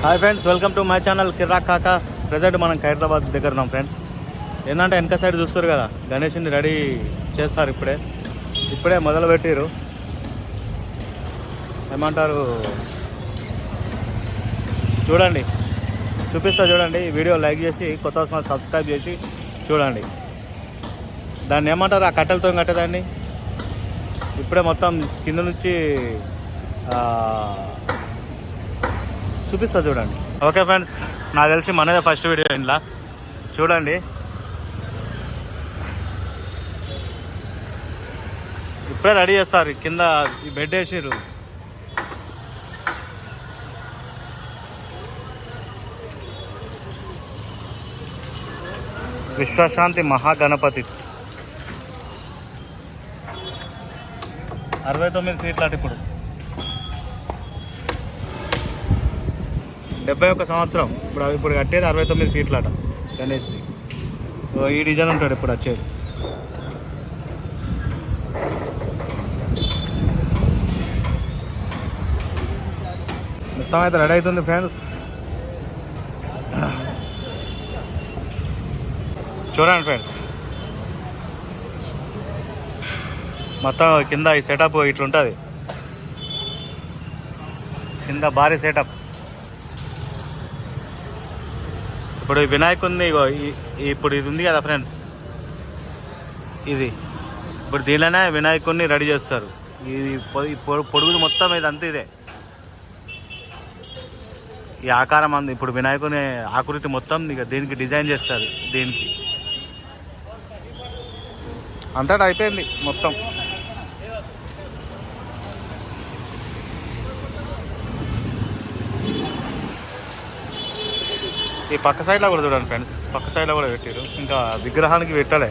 Hi friends, welcome to my channel Kirrak Kaka. Present మనం ఖైరతాబాద్ దగ్గర ఉన్నాం ఫ్రెండ్స్. ఏంటంటే వెనక సైడ్ చూస్తారు కదా, గణేష్ని రెడీ చేస్తారు. ఇప్పుడే మొదలు పెట్టిరు. ఏమంటారు చూడండి, చూపిస్తా చూడండి. వీడియో లైక్ చేసి కొత్త వస్తున్న సబ్స్క్రైబ్ చేసి చూడండి. దాన్ని ఏమంటారు, ఆ కట్టెలతో కట్టేదాన్ని ఇప్పుడే మొత్తం కింద నుంచి చూపిస్తా చూడండి. ఓకే ఫ్రెండ్స్, నాకు తెలిసి మనదే ఫస్ట్ వీడియో ఇంట్లో. చూడండి, ఇప్పుడే రెడీ చేస్తారు. కింద బెడ్ వేసిర్రు. విశ్వశాంతి మహాగణపతి 69 ఫీట్ల. ఇప్పుడు 71 సంవత్సరం. ఇప్పుడు కట్టేది 69 ఫీట్లట గణేష్ది. ఈ డిజైన్ ఉంటాడు ఇప్పుడు వచ్చేది. మొత్తం అయితే రెడీ అవుతుంది ఫ్రెండ్స్. చూడండి ఫ్రెండ్స్, మొత్తం కింద ఈ సెటప్ ఇట్లుంటుంది. కింద భారీ సెటప్. ఇప్పుడు వినాయకుడిని ఇప్పుడు ఇది ఉంది కదా ఫ్రెండ్స్, ఇది ఇప్పుడు దీనిలోనే వినాయకుడిని రెడీ చేస్తారు. ఇది పొడుగు మొత్తం ఇదంతా ఇదే. ఈ ఆకారం అంది ఇప్పుడు వినాయకుని ఆకృతి మొత్తం ఇక దీనికి డిజైన్ చేస్తారు. దీనికి అంతటా అయిపోయింది మొత్తం. ఈ పక్క సైడ్లో కూడా చూడండి ఫ్రెండ్స్, పక్క సైడ్లో కూడా పెట్టారు. ఇంకా విగ్రహానికి పెట్టలే.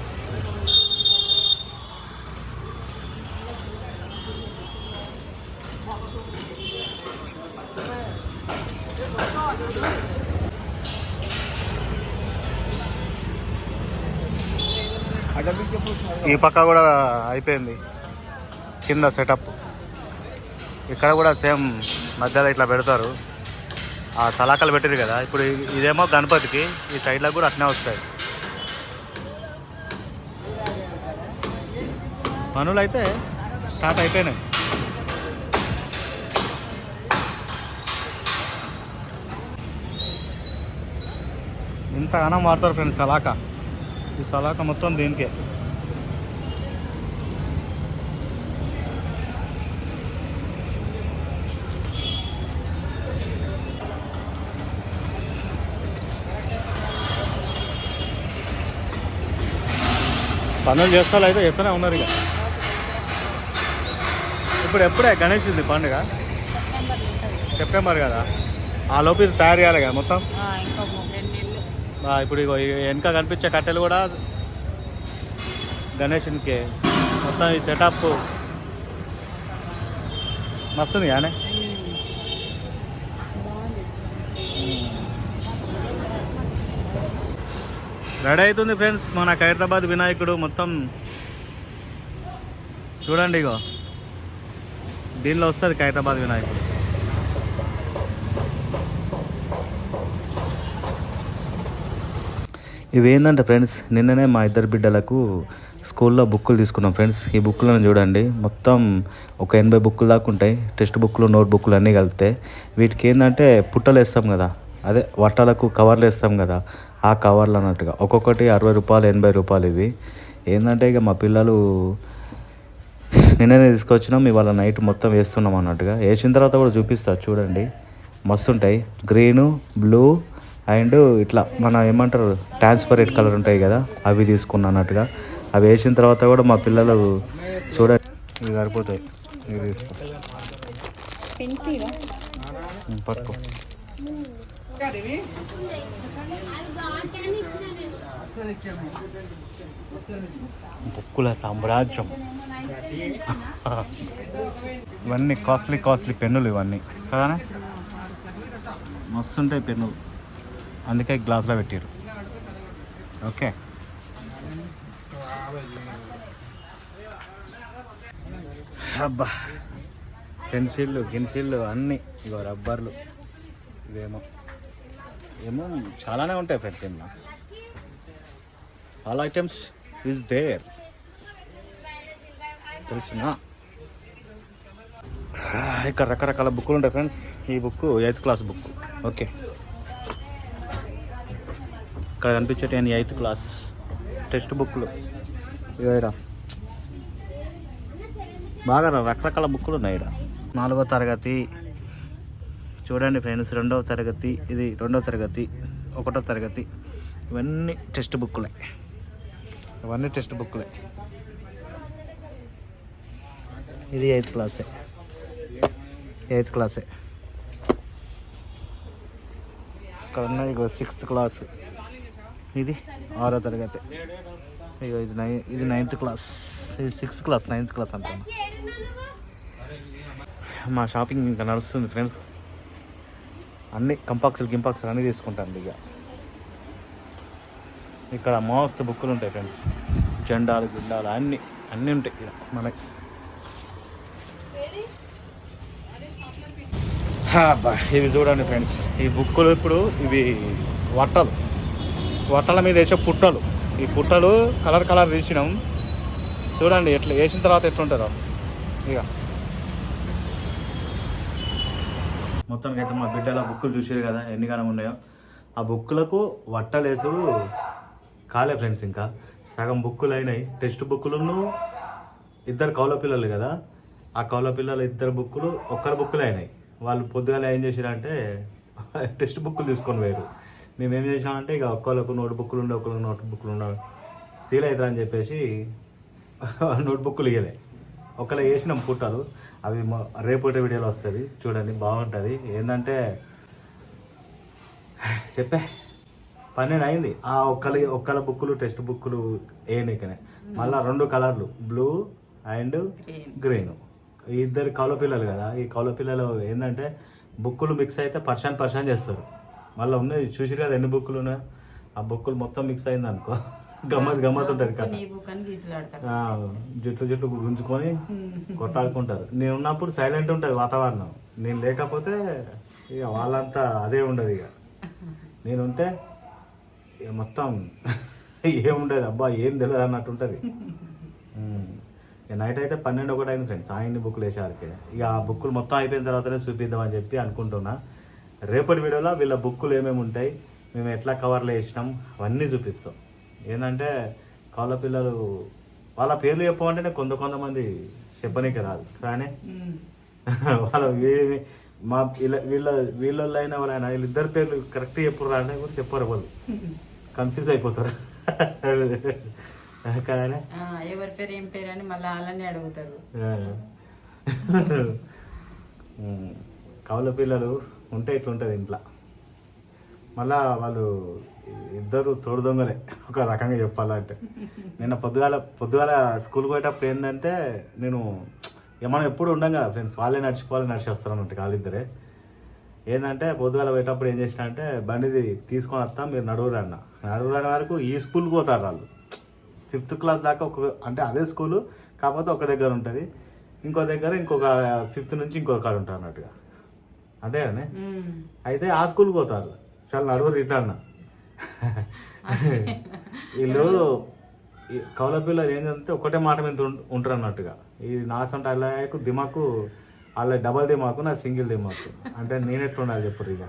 ఈ పక్క కూడా అయిపోయింది. కింద సెటప్ ఇక్కడ కూడా సేమ్ మధ్యలో ఇట్లా పెడతారు. ఆ సలాకలు పెట్టారు కదా, ఇప్పుడు ఇదేమో గణపతికి. ఈ సైడ్లో కూడా అట్నే వస్తాయి. పనులు అయితే స్టార్ట్ అయిపోయినాయి. ఇంతగానో మారుతారు ఫ్రెండ్స్ సలాక. ఈ సలాక మొత్తం దీనికే. పనులు చేస్తారు అయితే ఎత్తనే ఉన్నారు. ఇక ఇప్పుడు ఎప్పుడే గణేష్ ఉంది పండుగ? సెప్టెంబర్ కదా. ఆ లోపు ఇది తయారు చేయాలి కదా మొత్తం. ఇప్పుడు వెనక కనిపించే కట్టెలు కూడా గణేషునికి మొత్తం ఈ సెటప్ మస్తుంది కానీ. రెడీ అవుతుంది ఫ్రెండ్స్ మన ఖైరతాబాద్ వినాయకుడు మొత్తం. చూడండి, ఇగో దీనిలో వస్తుంది ఖైరతాబాద్ వినాయకుడు. ఇవి ఏంటంటే ఫ్రెండ్స్, నిన్ననే మా ఇద్దరు బిడ్డలకు స్కూల్లో బుక్కులు తీసుకున్నాం ఫ్రెండ్స్. ఈ బుక్కులను చూడండి, మొత్తం ఒక 80 బుక్కులు దాకా ఉంటాయి. టెక్స్ట్ బుక్లు, నోట్ బుక్లు అన్నీ కలిపితే. వీటికి ఏంటంటే పుట్టలు వేస్తాం కదా, అదే వట్టాలకు కవర్లు వేస్తాం కదా, ఆ కవర్లు అన్నట్టుగా ఒక్కొక్కటి 60 రూపాయలు, 80 రూపాయలు. ఇవి ఏంటంటే ఇక మా పిల్లలు నిన్ననే తీసుకొచ్చినాం, ఇవాళ నైట్ మొత్తం వేస్తున్నాం అన్నట్టుగా. వేసిన తర్వాత కూడా చూపిస్తా చూడండి, మస్తు ఉంటాయి. గ్రీను, బ్లూ అండ్ ఇట్లా మన ఏమంటారు ట్రాన్స్పరెంట్ కలర్ ఉంటాయి కదా, అవి తీసుకున్నా అన్నట్టుగా. అవి వేసిన తర్వాత కూడా మా పిల్లలు చూడండి, ఇవి సరిపోతాయి. ఇవి తీసుకో, పట్టుకో. బుక్కుల సామ్రాజ్యం. ఇవన్నీ కాస్ట్లీ పెన్నులు ఇవన్నీ కదా, మస్తుంటాయి పెన్నులు. అందుకే గ్లాస్లో పెట్టారు. ఓకే, అబ్బా పెన్సిళ్ళు గిన్సిళ్ళు అన్నీ, ఇగో రబ్బర్లు, ఇవేమో ఏమో చాలానే ఉంటాయి ఫ్రెండ్స్. ఏమో ఆల్ ఐటమ్స్ ఈజ్ దేర్, తెలుసునా. ఇక్కడ రకరకాల బుక్కులు ఉంటాయి ఫ్రెండ్స్. ఈ book 8th class book. Okay, ఇక్కడ కనిపించేటి 8th క్లాస్ టెక్స్ట్ బుక్లు ఇవేరా. బాగా రకరకాల బుక్కులు ఉన్నాయి ఇక్కడ. 4వ తరగతి చూడండి ఫ్రెండ్స్, 2వ తరగతి, ఇది 2వ తరగతి, 1వ తరగతి, ఇవన్నీ టెక్స్ట్ బుక్లే. ఇవన్నీ టెక్స్ట్ బుక్లే. ఇది 8th క్లాసే, 8th క్లాసే. ఇక్కడ ఉన్నది 6th క్లాస్, ఇది 6వ తరగతి. ఇగో ఇది 9th క్లాస్, ఇది 6th క్లాస్, 9th క్లాస్ అంటున్నా. మా షాపింగ్ ఇంకా నడుస్తుంది ఫ్రెండ్స్. అన్నీ గింపాక్సులు అన్నీ తీసుకుంటాను. ఇక ఇక్కడ మోస్తు బుక్కులు ఉంటాయి ఫ్రెండ్స్. జెండాలు గిండాలు అన్నీ ఉంటాయి ఇక మనకి. ఇవి చూడండి ఫ్రెండ్స్, ఈ బుక్కులు ఇప్పుడు ఇవి వట్టల మీద వేసే పుట్టలు. ఈ పుట్టలు కలర్ తీసినాం చూడండి. ఎట్లా వేసిన తర్వాత ఎట్లుంటారో ఇక. మొత్తానికి అయితే మా బిడ్డల బుక్కులు చూసారు కదా ఎన్ని కాలం ఉన్నాయో. ఆ బుక్కులకు వట్టలేసుడు కాలే ఫ్రెండ్స్. ఇంకా సగం బుక్కులు అయినాయి. టెక్స్ట్ బుక్కులను 2 కౌల పిల్లలు కదా, ఆ కౌల పిల్లలు 2 బుక్కులు ఒక్కరి బుక్కులు అయినాయి. వాళ్ళు పొద్దుగాల ఏం చేశారంటే టెక్స్ట్ బుక్కులు తీసుకొని పోయారు. మేమేం చేసామంటే ఇక ఒక్కళ్ళకు నోట్ బుక్కులు ఉండే, ఒకళ్ళకు నోట్ బుక్కులు ఉండవు, ఫీల్ అవుతారని చెప్పేసి నోట్ బుక్కులు ఇవ్వలే. ఒకళ్ళు వేసినాం పుట్టలు. అవి రేపటి వీడియోలో వస్తుంది చూడండి, బాగుంటుంది. ఏంటంటే 12 అయింది. ఆ ఒక్కళ్ళ బుక్కులు టెక్స్ట్ బుక్కులు వేయనికనే. మళ్ళీ 2 కలర్లు, బ్లూ అండ్ గ్రీన్. 2 కౌల పిల్లలు కదా. ఈ కౌల పిల్లలు ఏంటంటే బుక్కులు మిక్స్ అయితే పర్షన్ చేస్తారు. మళ్ళీ ఉన్నాయి చూసిరు కదా ఎన్ని బుక్కులు ఉన్నాయో. ఆ బుక్కులు మొత్తం మిక్స్ అయింది అనుకో, గమ్మత్ ఉంటుంది కదా. జుట్లు గుంజుకొని కొట్టాడుకుంటారు. నేను ఉన్నప్పుడు సైలెంట్ ఉంటుంది వాతావరణం. నేను లేకపోతే ఇక వాళ్ళంతా అదే ఉండదు. ఇక నేనుంటే ఇక మొత్తం ఏముండదు, అబ్బా ఏం తెలియదు అన్నట్టు ఉంటుంది. నైట్ అయితే 12-1 అయింది ఫ్రెండ్స్. ఆయన్ని బుక్కులు వేసారికి. ఇక ఆ బుక్కులు మొత్తం అయిపోయిన తర్వాతనే చూపిద్దామని చెప్పి అనుకుంటున్నా. రేపటి వీడియోలో వీళ్ళ బుక్కులు ఏమేమి ఉంటాయి, మేము ఎట్లా కవర్లు వేసినాం అవన్నీ చూపిస్తాం. ఏంటంటే కౌల పిల్లలు వాళ్ళ పేర్లు చెప్పమంటేనే కొంతమంది చెప్పనీకి రాదు. కానీ వాళ్ళ మా వీళ్ళైనా వాళ్ళైనా వీళ్ళిద్దరు పేర్లు కరెక్ట్ చెప్పురు అంటే కూడా చెప్పరు. వాళ్ళు కన్ఫ్యూజ్ అయిపోతారు కదా. ఎవరి పేరు ఏం పేరు అని మళ్ళీ వాళ్ళని అడుగుతారు. కౌల పిల్లలు ఉంటే ఇట్లుంటుంది ఇంట్లో. మళ్ళా వాళ్ళు 2 తోడు దొంగలే ఒక రకంగా చెప్పాలంటే. నిన్న పొద్దుగాల స్కూల్కి పోయేటప్పుడు ఏంటంటే నేను మనం ఎప్పుడు ఉండం కదా ఫ్రెండ్స్, వాళ్ళే నడిచి వస్తారు అన్నట్టు వాళ్ళిద్దరే. ఏంటంటే పొద్దుగాల పోయేటప్పుడు ఏం చేసిన అంటే బండిది తీసుకొని వస్తాం, మీరు నడువురాని వరకు ఈ స్కూల్కి పోతారు వాళ్ళు. 5th క్లాస్ దాకా అంటే అదే స్కూలు, కాకపోతే ఒక దగ్గర ఉంటుంది, ఇంకో దగ్గర ఇంకొక 5th నుంచి ఇంకొక కాడ ఉంటారు అన్నట్టుగా. అంతే కదా. అయితే ఆ స్కూల్కి పోతారు. చాలా నడువు రిటర్న్. వీళ్ళు కౌల పిల్లలు ఏంటంటే ఒకటే మాట మీద ఉంటారు అన్నట్టుగా. ఈ నాసంటే అల్లాకు దిమాకు, వాళ్ళ డబల్ దిమాకు, నా సింగిల్ దిమాకు. అంటే నేను ఎట్లా ఉండాలి చెప్పురు. ఇక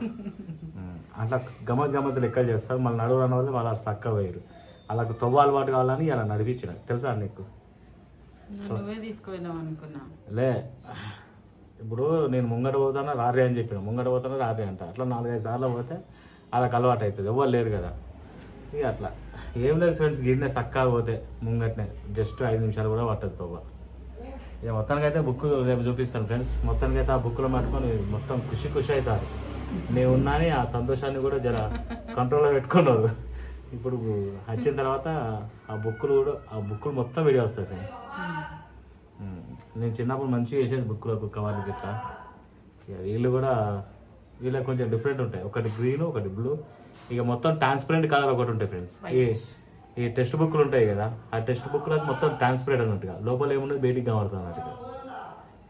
అట్లా గమ్మత్తు లెక్కలు చేస్తారు. మళ్ళీ నడువు అన్న వాళ్ళు వాళ్ళ చక్క వేయరు. వాళ్ళకు తవ్వ అలవాటు కావాలని ఇలా నడిపించిన. తెలుసా నీకు? లే ఇప్పుడు నేను ముంగట పోతానా రారే అని చెప్పిన, ముంగట పోతానా రారే అంట. అట్లా 4-5 సార్లు పోతే వాళ్ళకి అలవాటు అవుతుంది. ఎవరు లేరు కదా. ఇక అట్లా ఏం లేదు ఫ్రెండ్స్. గిన్నె చక్కగా పోతే ముంగటనే జస్ట్ 5 నిమిషాలు కూడా పట్టదు తవ్వ. ఇక మొత్తానికైతే బుక్ రేపు చూపిస్తాను ఫ్రెండ్స్. మొత్తానికైతే ఆ బుక్లో పట్టుకొని మొత్తం ఖుషి అవుతారు. నేను ఉన్నాని ఆ సంతోషాన్ని కూడా జర కంట్రోల్లో పెట్టుకున్నారు. ఇప్పుడు వచ్చిన తర్వాత ఆ బుక్కులు మొత్తం వీడియో వస్తాయి ఫ్రెండ్స్. నేను చిన్నప్పుడు మంచిగా వేసేది బుక్లకు కవర్లు గిట్లా. వీళ్ళకి కొంచెం డిఫరెంట్ ఉంటాయి. ఒకటి గ్రీన్, ఒకటి బ్లూ. ఇక మొత్తం ట్రాన్స్పరెంట్ కలర్ ఒకటి ఉంటాయి ఫ్రెండ్స్. ఈ టెక్స్ట్ బుక్లు ఉంటాయి కదా, ఆ టెక్స్ట్ బుక్లకు మొత్తం ట్రాన్స్పరెంట్ అన్నట్టుగా, లోపల ఏమున్నది బయటికి కనబడుతుంది అన్నట్టుగా.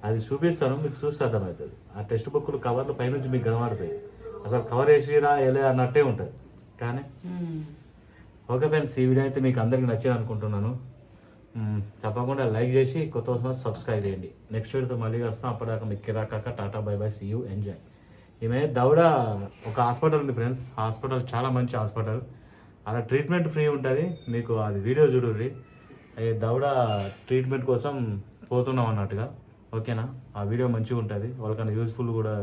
అది చూపిస్తాను మీకు, చూస్తే అర్థమవుతుంది. ఆ టెక్స్ట్ బుక్లు కవర్లు పైనుంచి మీకు కనబడతాయి. అసలు కవర్ వేసిరా వేయలే అన్నట్టే ఉంటుంది కానీ ఓకే ఫ్రెండ్స్, ఈ వీడియో అయితే మీకు అందరికీ నచ్చింది అనుకుంటున్నాను. తప్పకుండా లైక్ చేసి కొత్త వస్తున్న సబ్స్క్రైబ్ చేయండి. నెక్స్ట్ వీడియోతో మళ్ళీ వస్తాం. అప్పటిదాకా మీకు Kirakaka tata bye bye, see you, enjoy. ఈమె దౌడ ఒక హాస్పిటల్ ఉంది ఫ్రెండ్స్. హాస్పిటల్ చాలా మంచి హాస్పిటల్, అలా ట్రీట్మెంట్ ఫ్రీ ఉంటుంది. మీకు అది వీడియో చూడుర్రి. అది దౌడ ట్రీట్మెంట్ కోసం పోతున్నాం అన్నట్టుగా. ఓకేనా, ఆ వీడియో మంచిగా ఉంటుంది. వాళ్ళకన్నా యూజ్ఫుల్ కూడా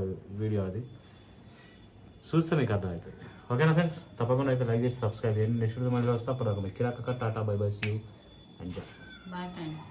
వీడియో అది, చూస్తే మీకు అర్థమవుతుంది. ఓకేనా ఫ్రెండ్స్, తప్పకుండా అయితే లైక్ చేసి సబ్స్క్రైబ్ చేయండి. నెక్స్ట్ వీడియో మళ్ళీ వస్తా. అప్పుడు మీకు Kirakaka tata bye bye, see you, enjoy. Bye friends.